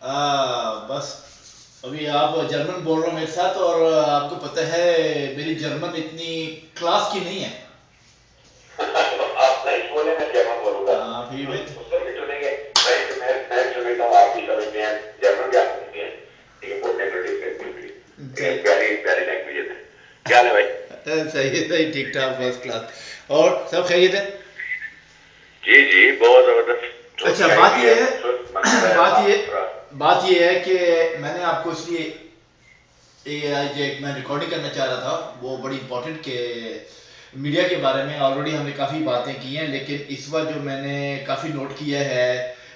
बस अभी आप जर्मन बोल रहे हो मेरे साथ, और आपको पता है मेरी जर्मन इतनी क्लास की नहीं है। आप नहीं बोले, मैं जर्मन बोलूंगा। हाँ फिर भी उसको भी सुनेंगे। मैं समझता हूँ आप भी समझते हैं, जर्मन भी आप समझते हैं, लेकिन बोलने में डिफरेंट है। प्यारी प्यारी लैंग्वेज है। क्या है भाई? सही ठीक ठाक, फर्स्ट क्लास। और सब खैरियत है? जी बहुत जबरदस्त। अच्छा, बात ये है कि मैंने आपको इसलिए आज एक मैं रिकॉर्डिंग करना चाह रहा था, वो बड़ी इंपॉर्टेंट के मीडिया के बारे में ऑलरेडी हमने काफ़ी बातें की हैं, लेकिन इस बार जो मैंने काफ़ी नोट किया है,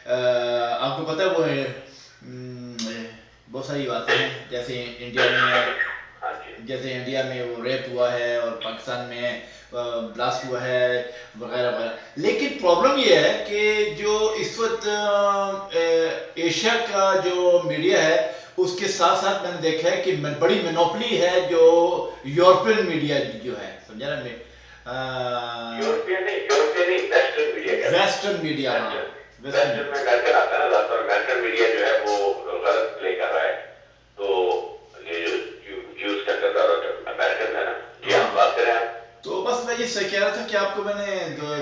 आपको पता है वो बहुत सारी बातें हैं, जैसे इंडिया में वो रेप हुआ है और पाकिस्तान में ब्लास्ट हुआ है वगैरह वगैरह। लेकिन प्रॉब्लम ये है कि जो इस वक्त एशिया का जो मीडिया है उसके साथ साथ मैंने देखा है कि बड़ी मोनोपोली है जो यूरोपियन मीडिया जो है, समझा ना? वेस्टर्न मीडिया वेस्टर्न में अमेरिकन आता है ना, अमेरिकन मीडिया जो है वो गलत प्ले कर रहा है। तो ये यूज करता था अमेरिकन है ना। जी हम बात करें आप। तो बस मैं ये कह रहा था कि आपको मैंने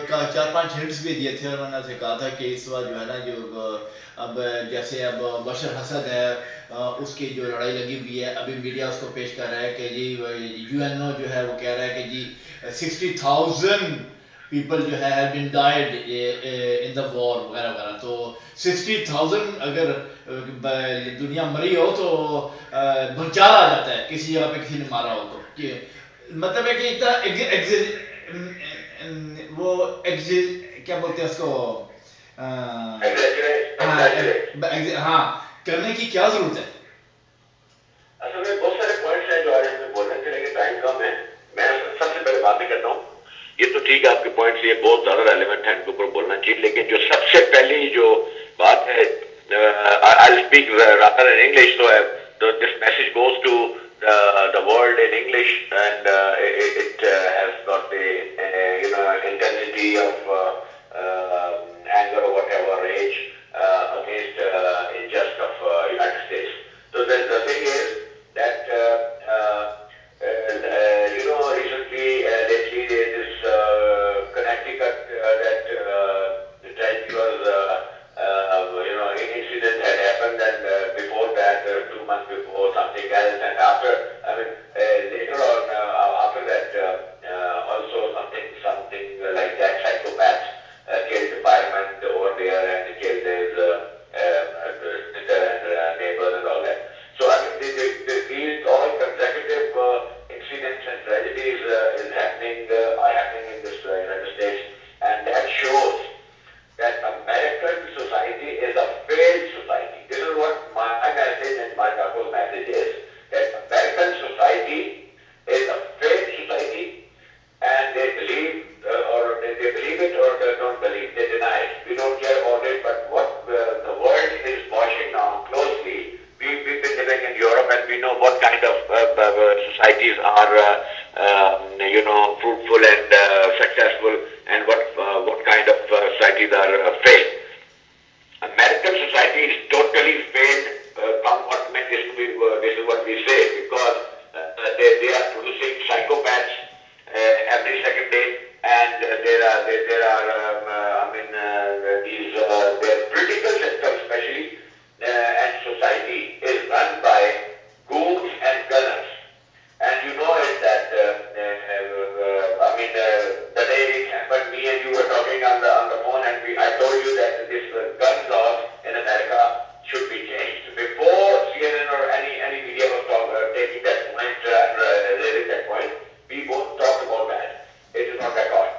4-5 हिंट्स भी दिए थे, और मैंने आपसे कहा था कि इस बार जो है ना, जो अब जैसे अब बशर असद है उसकी जो लड़ाई लगी हुई है, अभी मीडिया उसको पेश कर रहा है कि जी यूएनओ जो है वो कह रहा है कि जी 60,000 पीपल जो है have been died in the war वगैरह वगैरह। तो 60,000 अगर दुनिया मरी हो तो भूचाल आ जाता है किसी जगह पे किसी ने मारा हो तो, कि मतलब है कि इतना क्या बोलते हैं उसको, हाँ करने की क्या जरूरत है? असल में बहुत सारे पॉइंट्स हैं जो आज हमें बोलने के लिए टाइम कम है। मैं सबसे पहले बात ही करता हूँ। ये तो ठीक है, आपके पॉइंट्स ये बहुत ज्यादा रेलेवेंट है, इनके ऊपर बोलना चाहिए। लेकिन जो सबसे पहली जो बात है, I'll speak rather in English, so this message goes to the world in English, and it has got the intensity of anger or whatever, rage against injustice of United States. So the thing is that recently, lately, this Connecticut that the tragedy was incident had happened, and before that, 2 months before, something else, and after, later on, after that, also something like that, psychopaths killed the firemen over there and killed his sister and neighbors and all that. So these all consecutive incidents and tragedies are happening in this United States, and that shows that American society is a failed society. This is what my message and my Takkko's message is, that American society is a failed society, and they believe they believe it or they don't believe. They deny it. We don't care about it, but what the world is watching now closely. We've been living in Europe, and we know what kind of societies are fruitful and successful, and what kind of societies are failed. American society is totally failed. This is what we say, because they are producing psychopaths every second day, and there are their political system especially and society is run by goons and gunners. And you know it that the day it happened, me and you were talking on the phone, and I told you that this gun laws in America should be changed. Before CNN or any media was taking that point and raising that point, we both talked about that. It is not recorded.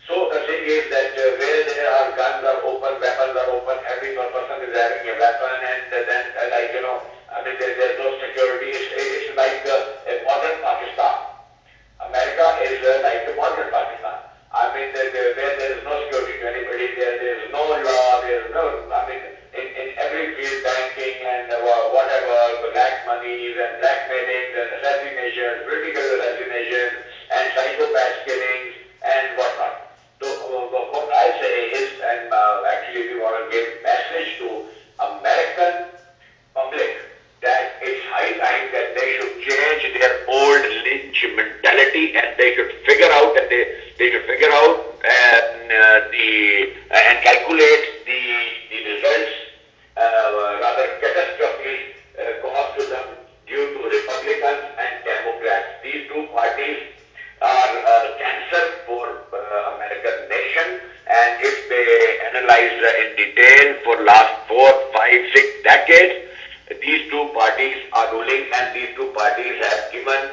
So the thing is that where there are guns are open, weapons are open, and calculate the results, rather catastrophic cost to them due to Republicans and Democrats. These two parties are cancer for American nation, and if they analyze in detail for last 4, 5, 6 decades, these two parties are ruling, and these two parties have given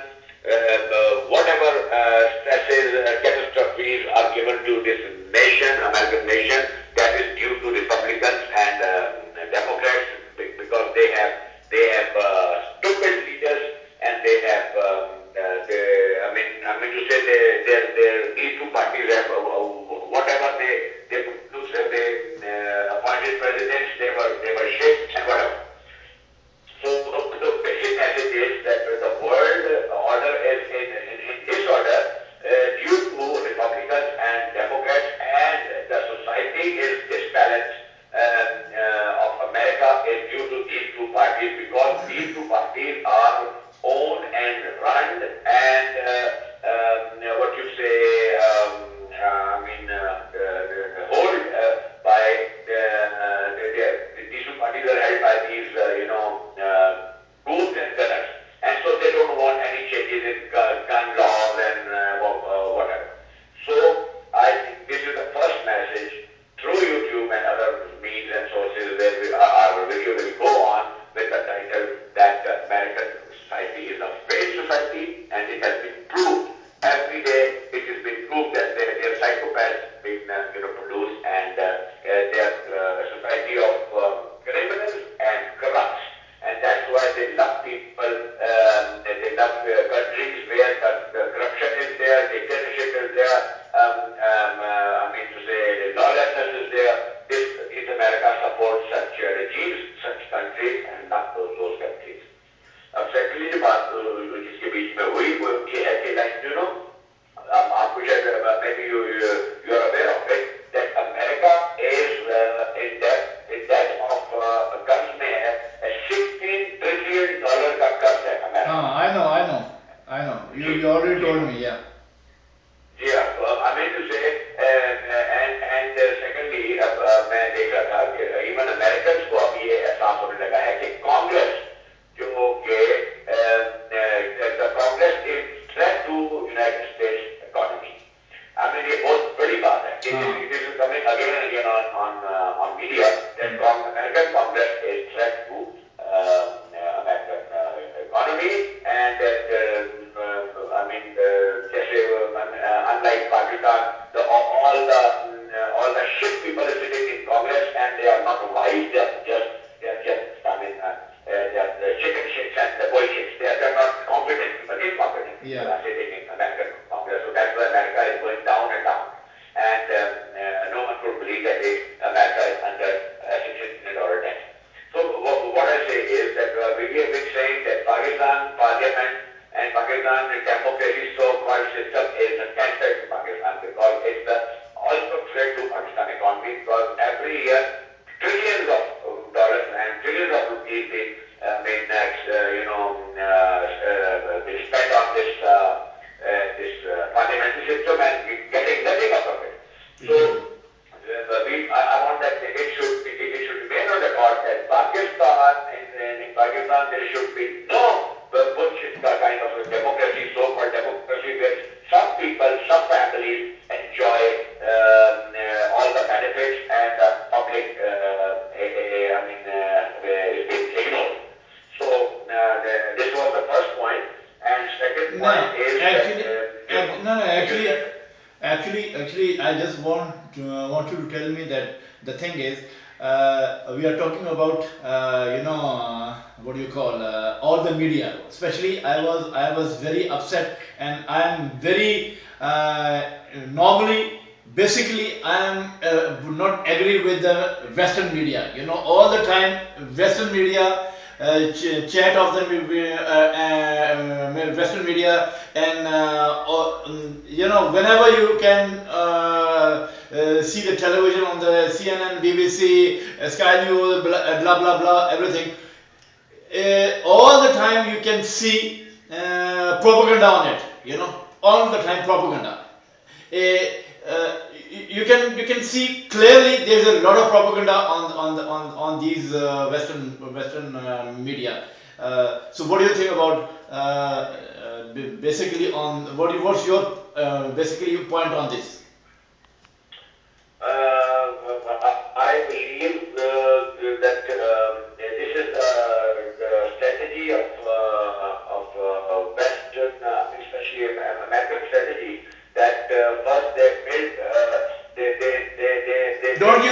whatever stresses, catastrophes are given to this nation, American nation, that is due to Republicans and Democrats, because they have stupid leaders, and they have I mean to say these two parties have whatever they produce, they appointed presidents, they were shaped and whatever. So the basic message is that the world order is in disorder due to Republicans and Democrats, and the society is disbalanced of America is due to these two parties, because these two parties are owned and run and what you say, hold by these two parties are held by these goons and gunners, and so they don't want any changes in gun laws and whatever. So I think this is the first message through YouTube and other means and sources where our video will go on with the title that American society is a failed society, and it has been proved every day. It has been proved that they are psychopaths being produced, and they are a society of criminals and corrupts, and that's why they love people. They love countries where the corruption is there, dictatorship is there. Lawlessness is there. This America supports such regimes, such countries, and not those countries. अब secondly बात जिसके बीच में हुई वो ये है कि आपको शायद maybe you are aware of it, that America is in debt of कर्ज में है, $16 trillion का कर्ज है America. I know. You already told me, yeah. Yeah, I mean to say, and secondly, मैं देख रहा था कि even Americans को अब ये एहसास होने लगा है कि कांग्रेस जो कि the Congress is threat to United States economy. I mean ये बहुत बड़ी बात है. This is coming again and again on media that American Congress is threat to American economy, and that unlike Pakistan, all the shit people are sitting in Congress, and they are not wise. They are just the chicken shits and the boy shits. They are not competent people, incompetent people are sitting in American Congress. So that's why America is going down and down, and no one could believe that America is under $16 trillion debt. So what I say is that we have been saying that Pakistan Parliament and Pakistan democracy so-called system is a cancer to Pakistan, because it's also threat to Pakistan economy, because every year trillions of dollars and trillions of rupees being spent on this parliamentary system, and getting nothing out of it. So I want that it should remain on the record that Pakistan, in Pakistan there should be no bullshit kind of a democracy, so-called democracy, where some people, some families enjoy all the benefits, and the public is being ignored. So this was the first point, and second point is actually, I just want you to tell me that the thing is, we are talking about what do you call all the media. Especially, I was very upset, and I am very normally. Basically, I am would not agree with the Western media. All the time Western media chat of the Western media, and whenever you can see the television on the CNN, BBC, Sky News, blah blah blah, everything. All the time you can see propaganda on it. All the time propaganda. you can see clearly there's a lot of propaganda on these Western media. So what do you think about basically on what's your basically your point on this? I believe that this is the strategy of Western, especially American strategy. That first they build, they don't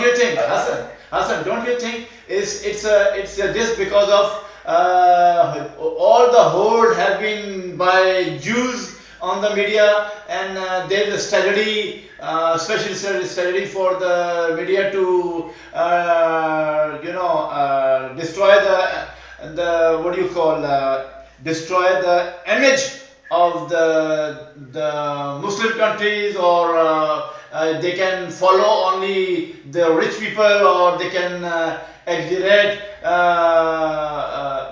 you think, Hassan, don't you think it's just because of all the hold have been by Jews on the media, and there is a strategy, special strategy for the media to destroy the what do you call destroy the image of the Muslim countries, or they can follow only the rich people, or they can exaggerate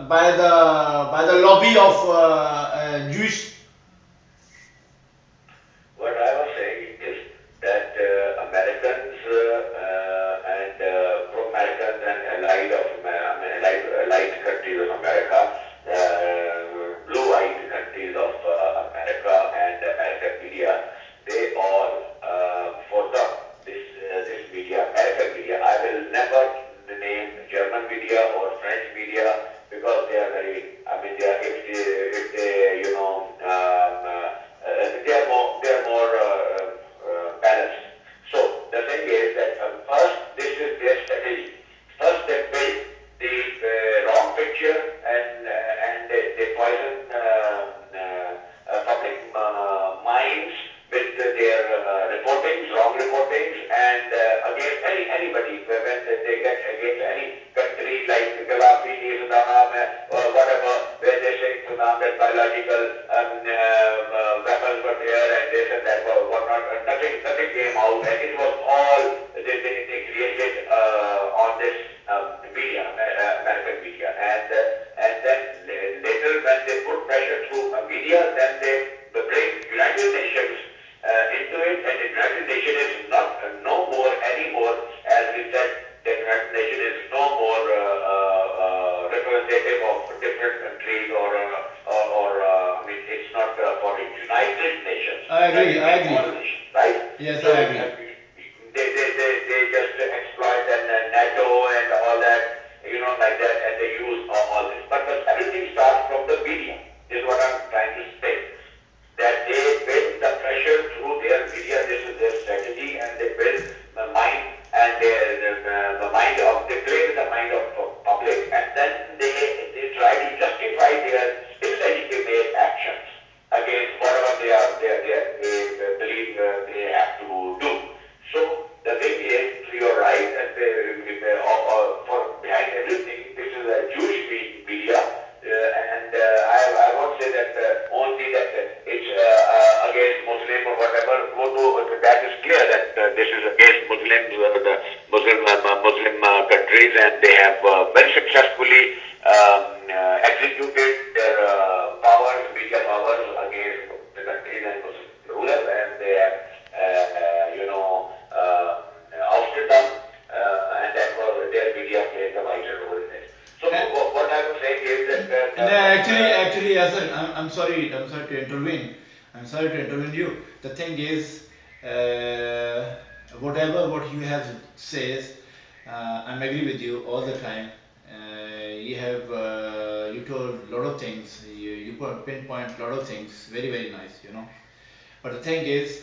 by the lobby of Jewish. What I was saying is that Americans and pro-Americans and allied countries of America, blue-eyed countries of America and American media, they all for this media, American media. I will never name German media or French media because they are very. I mean, they are if they they are more balanced. So the thing is that first, this is their strategy. First, they build the wrong picture, and they poison public minds with their reportings, wrong reportings, and against anybody. When they get against any country like Gaddafi, Saddam, or whatever, where they say Saddam that biological weapons were there and this and that were not, nothing came out, and it was all they created on this media, American media, and then later when they put pressure through media, then they bring United Nations into it, and the United Nations is no more anymore, as we said, the United Nations is no more representative of different countries, or I mean, it's not for the United Nations. I agree. Nations, right? Yes, so, I agree. They just exploit and NATO and all that, like that, and they use all this. But everything starts from the media, is what I'm trying to say. That they build the pressure through their media. This is their strategy, and they build the mind and they play with the mind of public, and then they try to justify their illegitimate actions against whatever they believe they have to do. So the thing is, you're right, that for behind everything, this is a Jewish media, and I won't say that only that it's against Muslim or whatever. That is clear that this is against Muslims, the Muslim countries, and they have very successfully executed their media powers against the countries and Muslim rulers, and they have ousted them, and that was their media played a vital role in it. So what I was saying is that actually, Hassan, I'm sorry to intervene. I'm sorry to intervene you. The thing is, what you have says, I'm agree with you all the time. You told a lot of things. You pinpoint a lot of things. Very, very nice. But the thing is,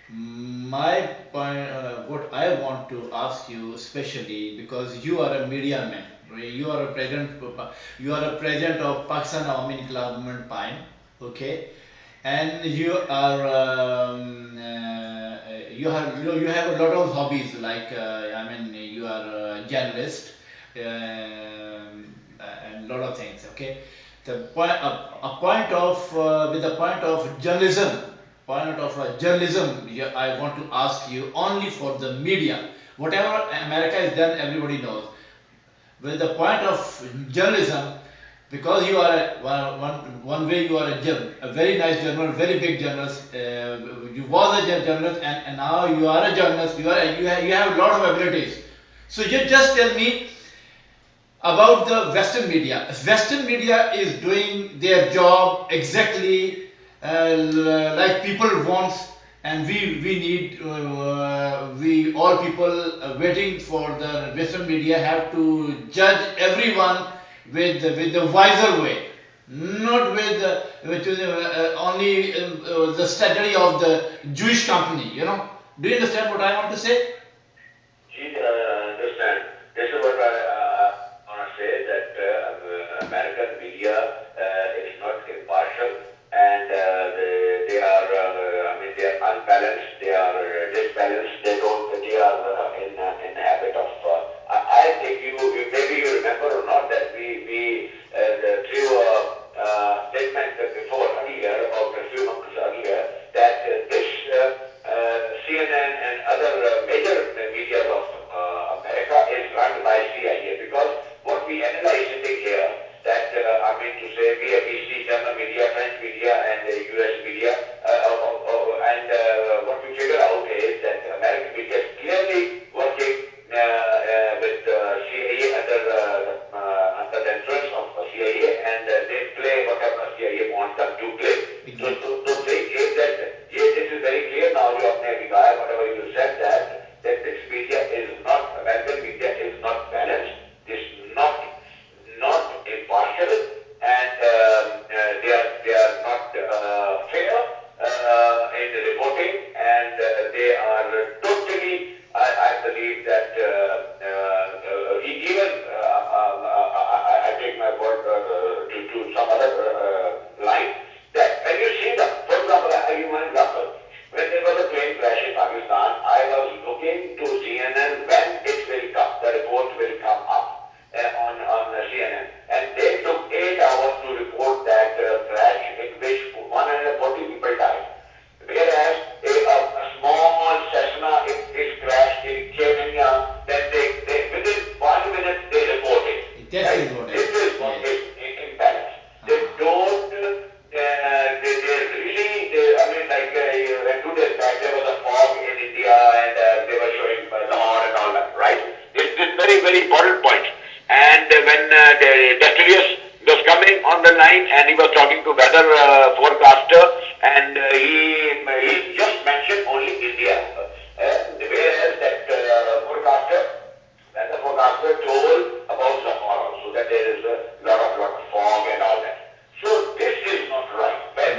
my point, what I want to ask you, especially because you are a media man, right? You are a president of Pakistan Awami Inkilab Movement Pine, okay, and you are you have a lot of hobbies, like you are a journalist, and a lot of things, okay. The point with the point of journalism. I want to ask you only for the media. Whatever America has done, everybody knows. With the point of journalism, because you are one way you are a very nice journalist, very big journalist. You was a journalist, and now you are a journalist. You have a lot of abilities. So you just tell me about the Western media. Western media is doing their job exactly like people want, and we need we all people waiting for the Western media have to judge everyone with the wiser way, not with which is only the strategy of the Jewish company. Do you understand what I want to say? Please understand. This is what I want to say, that American media is not impartial, and they are, they are unbalanced, they are disbalanced, they are in the habit of, I think maybe you remember or not that we threw a statement before earlier, about a few months earlier, that this CNN and other major media of America is run by CIA, because what we analyze sitting here, that to say we see German media, French media, and US media, and what we figure out is that American media is clearly working with CIA under the influence of CIA, and they play whatever CIA wants them to play. So this is very clear now. You have whatever you said, that this media is not, American media is not balanced, is not impartial, and they are not fair in reporting, and they are totally, I believe that even I take my word to some other line, that when you see the, for example, I give one example. When there was a plane crash in Pakistan, I was looking to CNN when it will come, the report will come up on CNN, and they took 8 hours to report that crash in which 140 people died. Whereas a small Cessna is crashed in Kenya, then they within 1 minute they report it. This is what is imbalance. They don't. They really. When 2 days back there was a fog in India, and they were showing Lahore and all that, right? It's very, very important point. And when the Destilius was coming on the line, and he was talking to weather forecaster, and he just mentioned only India, whereas that weather forecaster told about Lahore also, that there is a lot of fog and all that. So this is not right. When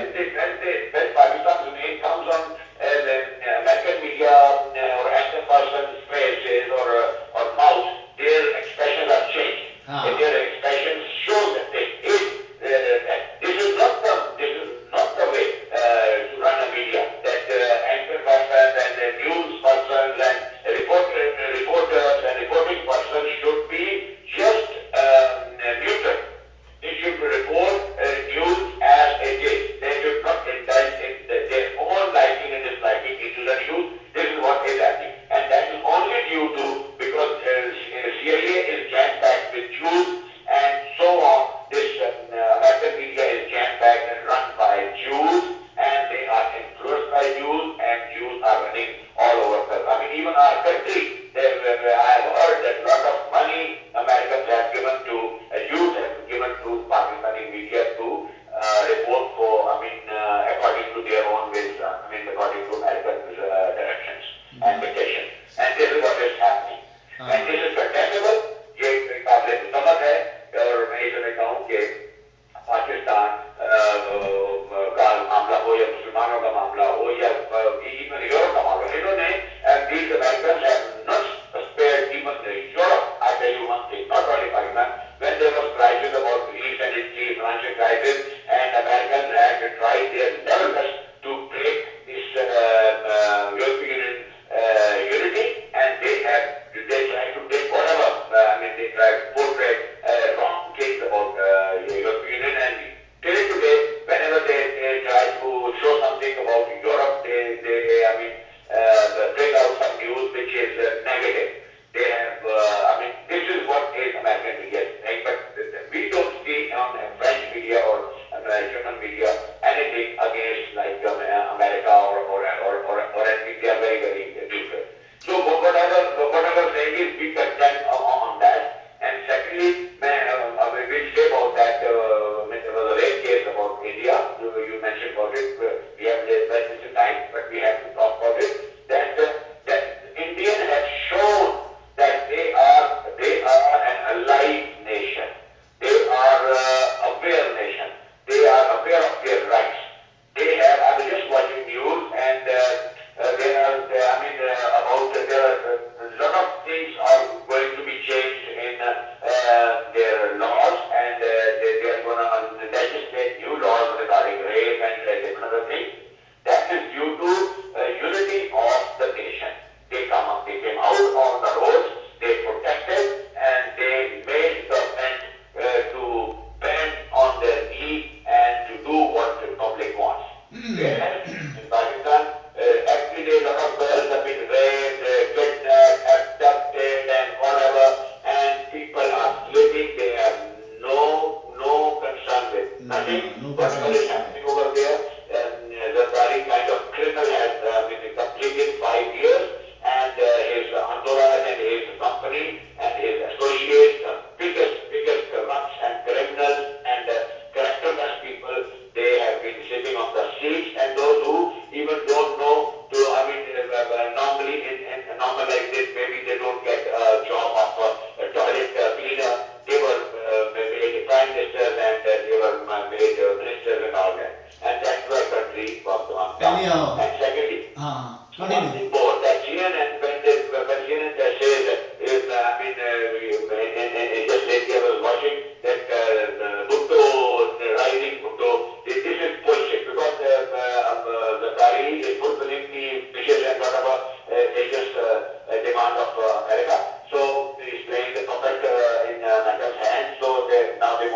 Pakistan's name comes on the American media or as a person's faces or mouth, their expressions are changed. And their expressions show that this is not the way to run a media. That anchor persons and news persons and reporters and reporting persons should be just neutral. They should report news as it is. They should not indulge in their own liking and disliking into the news. This is what is happening. And that is only due to, because CIA is jam-packed with Jews and so on. This American media is jam-packed and run by Jews, and they are influenced by Jews, and Jews are running all over even our country. I have heard that a lot of money Americans have given to Jews, have given to Pakistani media to report for, according to their own ways, according to Americans' directions and dictation. And this is what is happening. And this is condemnable. ये काबिल समझ है, और मैं ये समझता हूँ कि पाकिस्तान का मामला हो या मुसलमानों का मामला हो या even यूरोप का मामला, इन्होंने these Americans have not spared even Europe. I tell you one thing, not only Pakistan. When there was crisis about Greece and Italy, financial crisis, and Americans had tried their level best to break this European unity, and they tried to take whatever. They tried to portray wrong things about European Union, and till today, whenever they try to show something about Europe, they bring out some news which is negative. They have, this is what is American media saying, but we don't see on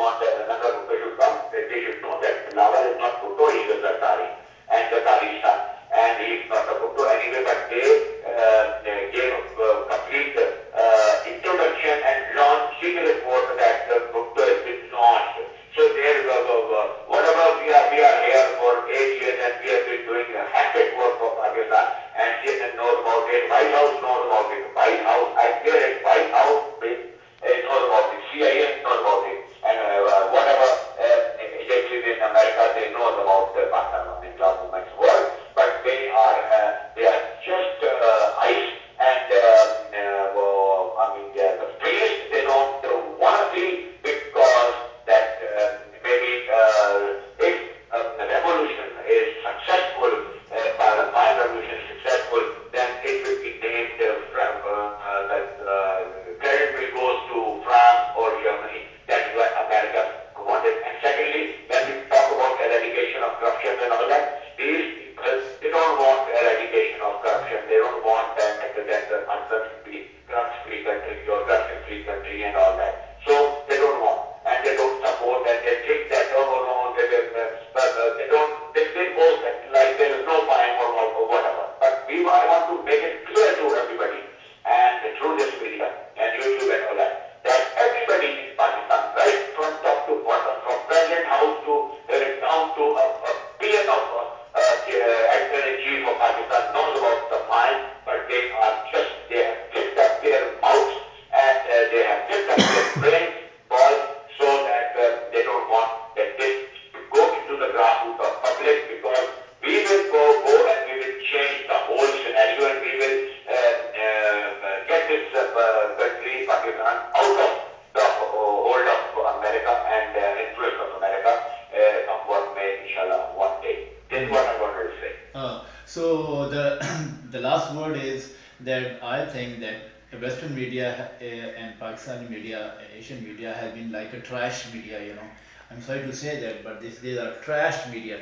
want another Bhutto should come, they should know that Lawal is not Bhutto, he is a Zardari and Zardari's son. And he is not a Bhutto anyway, but they gave a complete introduction and launched secret report that Bhutto has been launched. So there, whatever we are here for 8 years and we have been doing a hectic work for Pakistan, and CNN knows about it, White House knows about it, White House, I hear it, White House knows about it, CIA knows about it, and whatever agencies in America, they know about the Pakistan movement work, but they are just ice and they are the priest. They don't want to be, because that maybe if the revolution is successful, my revolution is successful, then it will be named credit will go to France or Germany. That is what America wanted. And secondly, when we talk about eradication of corruption and all that, these people, they don't want eradication of corruption. They don't want that the corruption-free country or corruption-free country and all that. So they don't want, and they don't support, and they think that they post that like there is no crime or whatever. But I want to make it clear to everybody, and through this media and YouTube and all that everybody in Pakistan, right from top to bottom, from President House to down to a billion of editor-in-chief of Pakistan knows about the crime, but they have flipped up their mouths and they have flipped up their brains, so that they don't want that this to go into the grassroots of public, because we will go and we will change the whole scenario, and we will get this country, Pakistan, out of the hold of America and influence of America, come what may, inshallah, one day. This is what I wanted to say. So the last word is that I think that Western media and Pakistani media, Asian media, has been like a trash media. I'm sorry to say that, but these are trash media,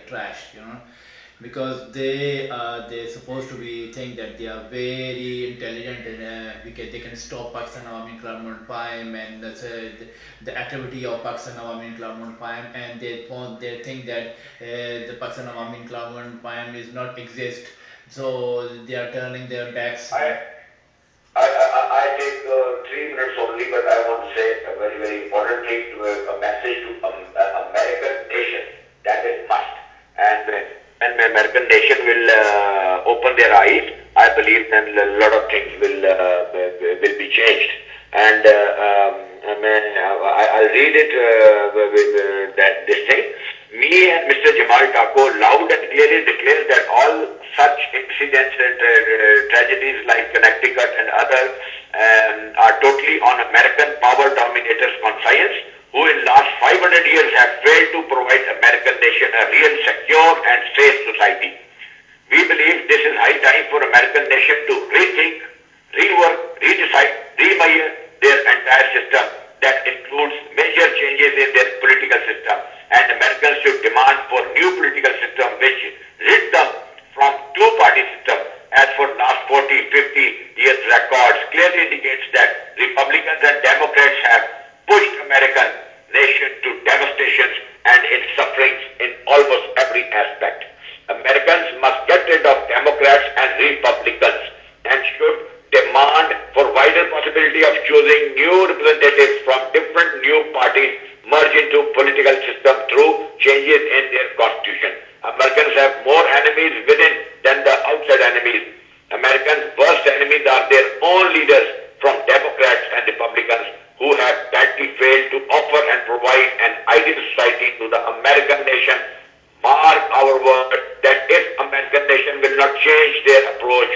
because they're supposed to be think that they are very intelligent and they can stop Pakistan Awami Inclined Movement and the activity of Pakistan Awami Inclined Movement, and they think that the Pakistan Awami Inclined Movement is not exist, so they are turning their backs. I take 3 minutes only, but I want to say a very, very important thing, a message to American nation. That is must. And when the American nation will open their eyes, I believe then a lot of things will be changed. And I'll read it, this thing. Me and Mr. Jamal Taco loud and clearly declare that all such incidents and tragedies like Connecticut and others are totally on American power dominators' conscience, who in last 500 years have failed to provide American nation a real secure and safe society. We believe this is high time for American nation to rethink, rework, redecide, rewire their entire system. That includes major changes in their political system. And Americans should demand for new political system which rid them from two-party system. As for last 40, 50 years records clearly indicates that Republicans and Democrats have pushed American nation to devastations and in sufferings in almost every aspect. Americans must get rid of Democrats and Republicans and should demand for wider possibility of choosing new representatives from different new parties merge into political system through changes in their constitution. Americans have more enemies within than the outside enemies. Americans' worst enemies are their own leaders from Democrats and Republicans who have badly failed to offer and provide an ideal society to the American nation. Mark our word that if American nation will not change their approach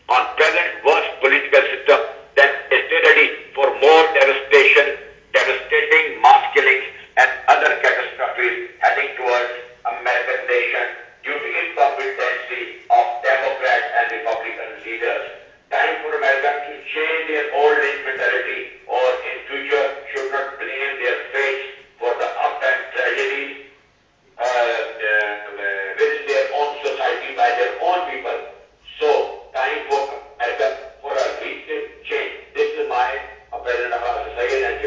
on present worst political system, then stay ready for more devastating mass killings and other catastrophes heading towards American nation due to incompetency of Democrat and Republican leaders. Time for Americans to change their old age mentality, or in future should not blame their fates for the uptime tragedies within their own society by their own people. So, time for America for a recent change. This is my President-Agha Hassan and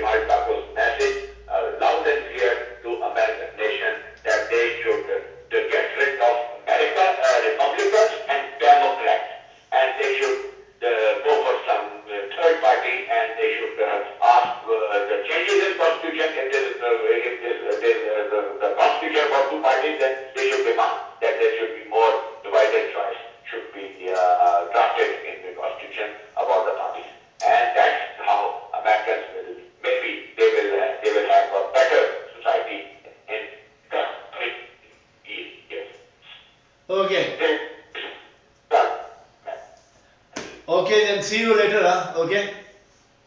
see you later, huh? Okay?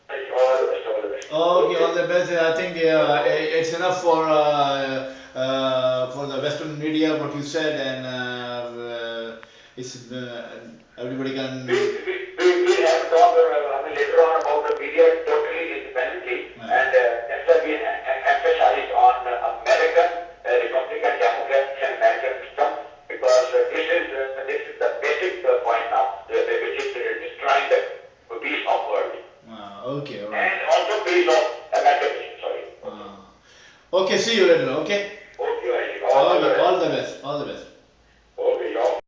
All the best, all the best. Okay, all the best. I think it's enough for the Western media what you said, and it's everybody can. We have talked later on about the media totally independently, and that's why we emphasize on American, Republican, Democrats, and American system, because this is the basic point now, which is destroying the peace of world. Okay, all right. And also peace of American nation, sorry. Okay, see you later, okay? Okay, All the best. All the best.